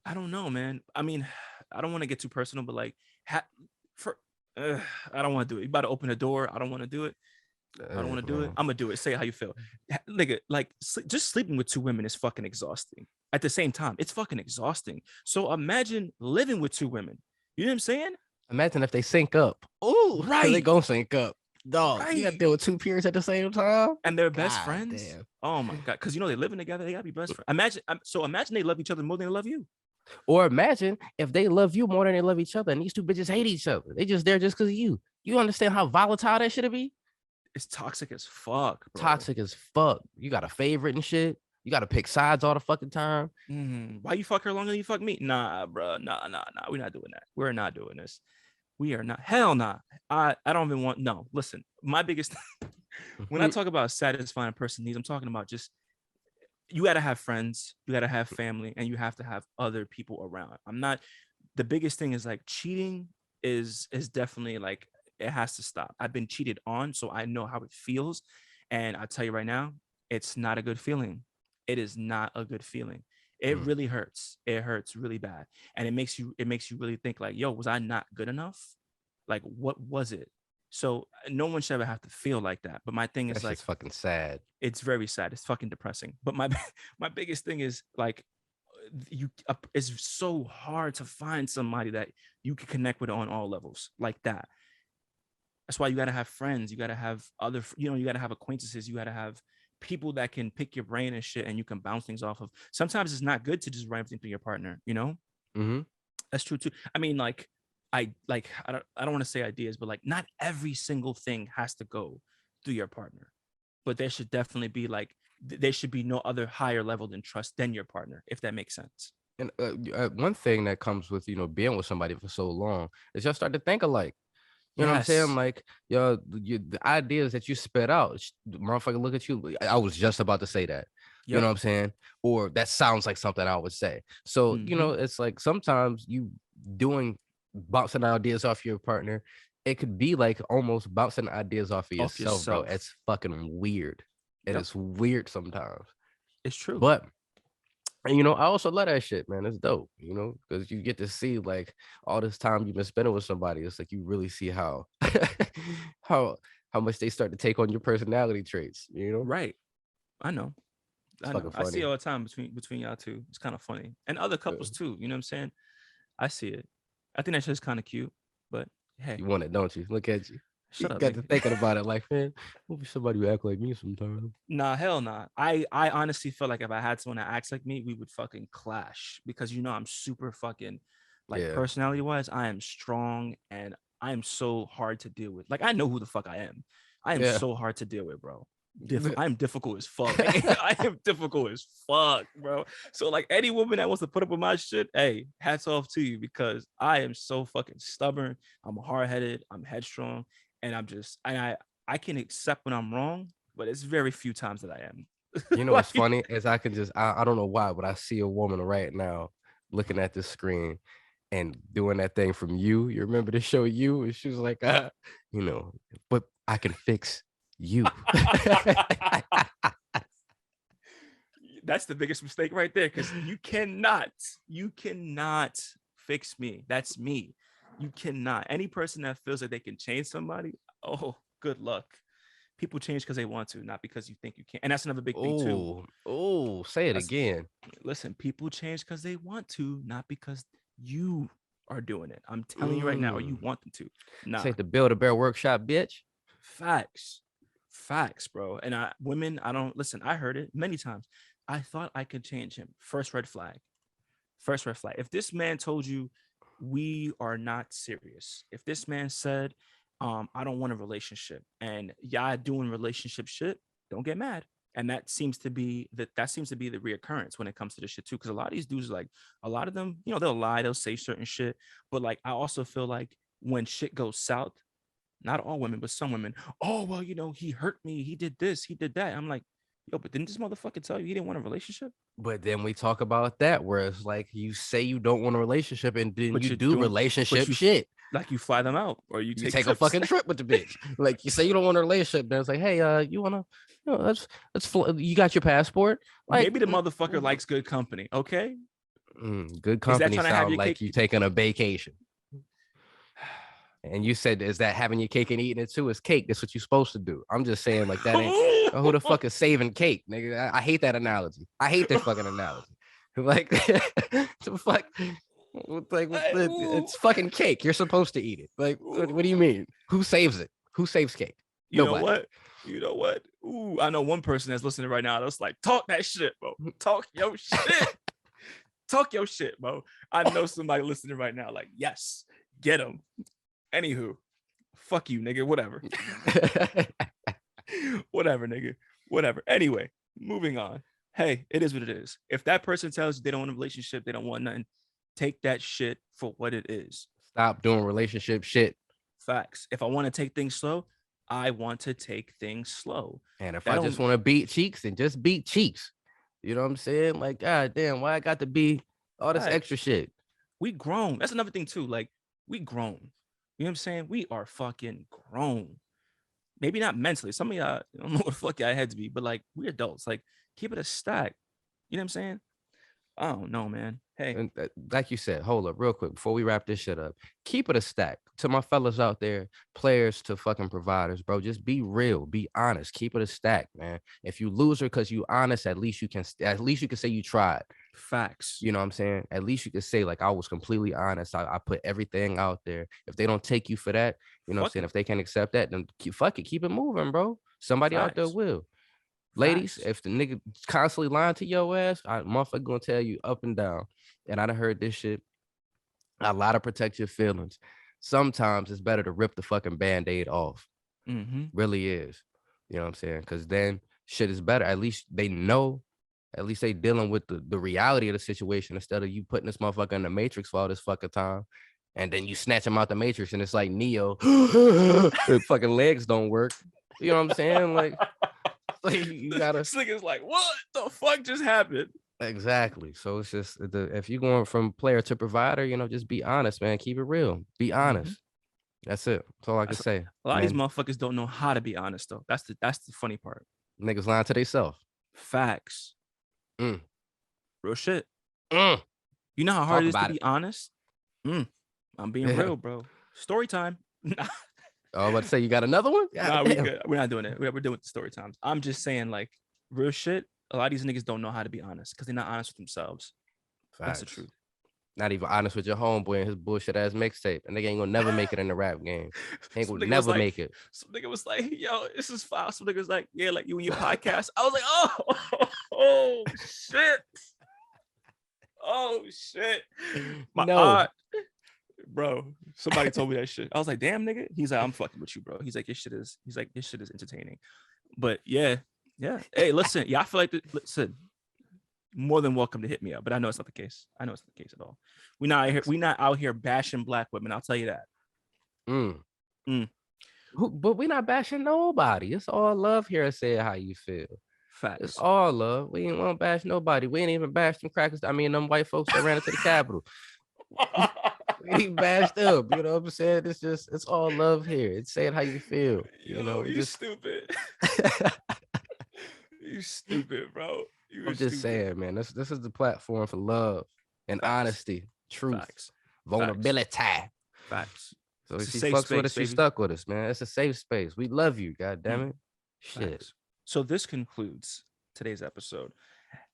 I don't know, man. I mean, I don't want to get too personal, but like, for I don't want to do it. You about to open the door. I don't want to do it. I don't want to do it. Man. I'm gonna do it. Say how you feel, nigga. Like, just sleeping with two women is fucking exhausting. At the same time, it's fucking exhausting. So imagine living with two women. You know what I'm saying? Imagine if they sync up. Ooh, they Right, gonna sync up. Dog, you gotta right. deal with two peers at the same time. And they're best God friends. damn. Oh my god, because they're living together. They gotta be best friends. Imagine they love each other more than they love you. Or imagine if they love you more than they love each other, and these two bitches hate each other. They just there just because of you. You understand how volatile that should be? It's toxic as fuck, bro. Toxic as fuck. You got a favorite and shit. You got to pick sides all the fucking time. Why you fuck her longer than you fuck me? Nah, bro. Nah. We're not doing that. We're not doing this. We are not. Hell nah. I don't even want. No, listen. My biggest when I talk about satisfying a person's needs, I'm talking about just, you got to have friends, you got to have family, and you have to have other people around. I'm not. The biggest thing is like cheating is definitely like, it has to stop. I've been cheated on, so I know how it feels, and I tell you right now, it's not a good feeling. It is not a good feeling. It Mm. really hurts. It hurts really bad, and it makes you really think like, yo, was I not good enough? Like, what was it? So no one should ever have to feel like that. But my thing is That's like, just fucking sad. it's very sad. It's fucking depressing. But my my biggest thing is like, it's so hard to find somebody that you can connect with on all levels like that. That's why you got to have friends. You got to have other, you got to have acquaintances. You got to have people that can pick your brain and shit, and you can bounce things off of. Sometimes it's not good to just run everything through your partner. Mm-hmm. That's true too. I mean, like, I don't want to say ideas, but like, not every single thing has to go through your partner. But there should definitely be like, there should be no other higher level than trust than your partner, if that makes sense. And one thing that comes with being with somebody for so long is y'all start to think alike. You know what I'm saying? Yes. Like, the ideas that you spit out, the motherfucker look at you. I was just about to say that. You know Yep. what I'm saying? Or that sounds like something I would say. So, Mhm. it's like sometimes you bouncing ideas off your partner. It could be like almost bouncing ideas off of Off yourself, bro. yourself. It's fucking weird. It Yep. is weird sometimes. It's true. But and I also love that shit, man. It's dope, because you get to see like all this time you've been spending with somebody. It's like you really see how how how much they start to take on your personality traits, Right. I know. It's I know. fucking I see it funny. all the time between y'all two. It's kind of funny. And other Yeah. couples too. You know what I'm saying? I see it. I think that's just kind of cute. But hey, You want it, don't you? Look at you. You shut up, got to nigga. thinking about it like, man, will be somebody who act like me sometimes. Nah, hell nah. I honestly feel like if I had someone that acts like me, we would fucking clash because I'm super fucking, like, Yeah. personality wise, I am strong and I am so hard to deal with. Like, I know who the fuck I am. I am Yeah. so hard to deal with, bro. I'm difficult as fuck. I am difficult as fuck, bro. So like, any woman that wants to put up with my shit, hey, hats off to you, because I am so fucking stubborn. I'm hard headed. I'm headstrong, and I can accept when I'm wrong, but it's very few times that I am. What's Like, funny is I can just I don't know why, but I see a woman right now looking at this screen and doing that thing from You. You remember the show You? And she was like, but I can fix you. that's the biggest mistake right there, because you cannot fix me. That's me. You cannot. Any person that feels that they can change somebody, oh, good luck. People change because they want to, not because you think you can. And that's another big thing too. Oh, say it That's again. Listen, people change because they want to, not because you are doing it. I'm telling you right now, or you Mm. want them to. Nah. Say the Build a Bear Workshop, bitch. Facts, bro. And women, I don't listen. I heard it many times. I thought I could change him. First red flag. First red flag. If this man told you we are not serious, if this man said, I don't want a relationship, and y'all doing relationship shit, don't get mad. And that seems to be the reoccurrence when it comes to this shit too. Because a lot of these dudes, like, a lot of them, they'll lie, they'll say certain shit. But like, I also feel like when shit goes south, not all women, but some women, oh, well, he hurt me, he did this, he did that. I'm like, yo, but didn't this motherfucker tell you he didn't want a relationship? But then we talk about that, where it's like you say you don't want a relationship, and then But you you're do doing, but relationship you shit. like, you fly them out, or you You take take a trips. fucking trip with the bitch. Like you say you don't want a relationship. Then it's like, hey, you wanna, you got your passport? Like, Maybe the motherfucker likes good company. Okay, good is that company trying to have sound your like cake? you taking a vacation. And you said, is that having your cake and eating it too? Is cake? That's what you're supposed to do. I'm just saying, like, that ain't. Who the fuck is saving cake, nigga? I hate that analogy. I hate that fucking analogy. Like, the fuck, it's fucking cake. You're supposed to eat it. Like, what do you mean? Who saves it? Who saves cake? You know Nobody. what? You know what? Ooh, I know one person that's listening right now that's like, talk that shit, bro. Talk your shit. Talk your shit, bro. I know somebody listening right now, like, yes, get him. Anywho, fuck you, nigga. Whatever. Whatever, nigga. Whatever. Anyway, moving on. Hey, it is what it is. If that person tells you they don't want a relationship, they don't want nothing, take that shit for what it is. Stop doing relationship shit. Facts. If I want to take things slow, I want to take things slow. And if That I just don't want to beat cheeks, then just beat cheeks. You know what I'm saying? Like, god damn, why I got to be all this extra facts. shit? We grown. That's another thing too. Like, we grown. You know what I'm saying? We are fucking grown. Maybe not mentally. Some of y'all, I don't know what the fuck y'all heads be, but like, we adults. Like, keep it a stack. You know what I'm saying? I don't know, man. Hey, And like you said, hold up real quick before we wrap this shit up. Keep it a stack. To my fellas out there, players to fucking providers, bro. Just be real, be honest. Keep it a stack, man. If you loser because you honest, at least you can say you tried. facts. You know what I'm saying? At least you can say, like, I was completely honest. I put everything out there. If they don't take you for that, you know what I'm saying? If they can't accept that, then fuck it, keep it moving, bro. Somebody out there Facts. will. Ladies, Facts. if the nigga constantly lying to your ass, motherfucker gonna tell you up and down. And I done heard this shit. A lot to protect your feelings. Sometimes it's better to rip the fucking band-aid off. Really is. You know what I'm saying? Because then shit is better. At least they know. At least they dealing with the reality of the situation instead of you putting this motherfucker in the matrix for all this fucking time. And then you snatch him out the matrix and it's like Neo. The fucking legs don't work. You know what I'm saying? Like you gotta. This nigga's like, what the fuck just happened? Exactly. So it's just if you're going from player to provider, you know, just be honest, man. Keep it real. Be honest. That's it. That's all I can say. A lot of these motherfuckers don't know how to be honest, though. That's the funny part. Niggas lying to themselves. Facts. Real shit. Mm. You know how hard it is to be honest? I'm being real, bro. Story time. Oh, but say you got another one? Nah, we good. We're not doing it. We're doing story times. I'm just saying, like, real shit. A lot of these niggas don't know how to be honest because they're not honest with themselves. That's the truth. Not even honest with your homeboy and his bullshit ass mixtape. And nigga ain't gonna never make it in the rap game. Ain't gonna never make it. Some nigga was like, yo, this is foul. Some nigga was like, yeah, like you and your podcast. I was like, oh shit. Oh shit. My aunt, bro. Somebody told me that shit. I was like, damn, nigga. He's like, I'm fucking with you, bro. He's like, this shit is entertaining. But yeah. Hey, listen, I feel like listen, more than welcome to hit me up, but I know it's not the case. I know it's not the case at all. We're not out here bashing black women. I'll tell you that. But we're not bashing nobody. It's all love here. Say how you feel. Facts. It's all love. We ain't want to bash nobody. We ain't even bash them crackers. I mean, them white folks that ran into the Capitol. We ain't bashed up. You know what I'm saying? It's all love here. It's saying how you feel. You know, you stupid. You stupid, bro. I'm just saying, man. This is the platform for love and honesty, truth, vulnerability. Facts. So if you fucks with us, you stuck with us, man. It's a safe space. We love you, god damn it. Shit. So this concludes today's episode.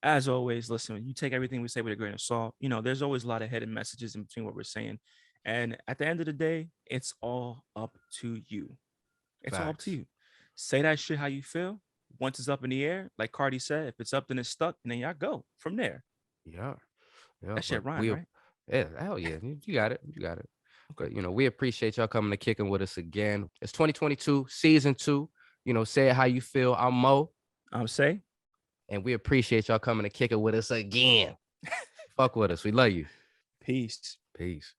As always, listen, you take everything we say with a grain of salt. You know, there's always a lot of hidden messages in between what we're saying. And at the end of the day, it's all up to you. It's all up to you. Say that shit how you feel. Once it's up in the air, like Cardi said, if it's up, then it's stuck, and then y'all go from there. Yeah. That shit rhyme, right? Yeah, hell yeah. You got it. Okay. You know, we appreciate y'all coming to kicking with us again. It's 2022, season 2. You know, say it how you feel. I'm Mo. I'm Say. And we appreciate y'all coming to kick it with us again. Fuck with us. We love you. Peace. Peace.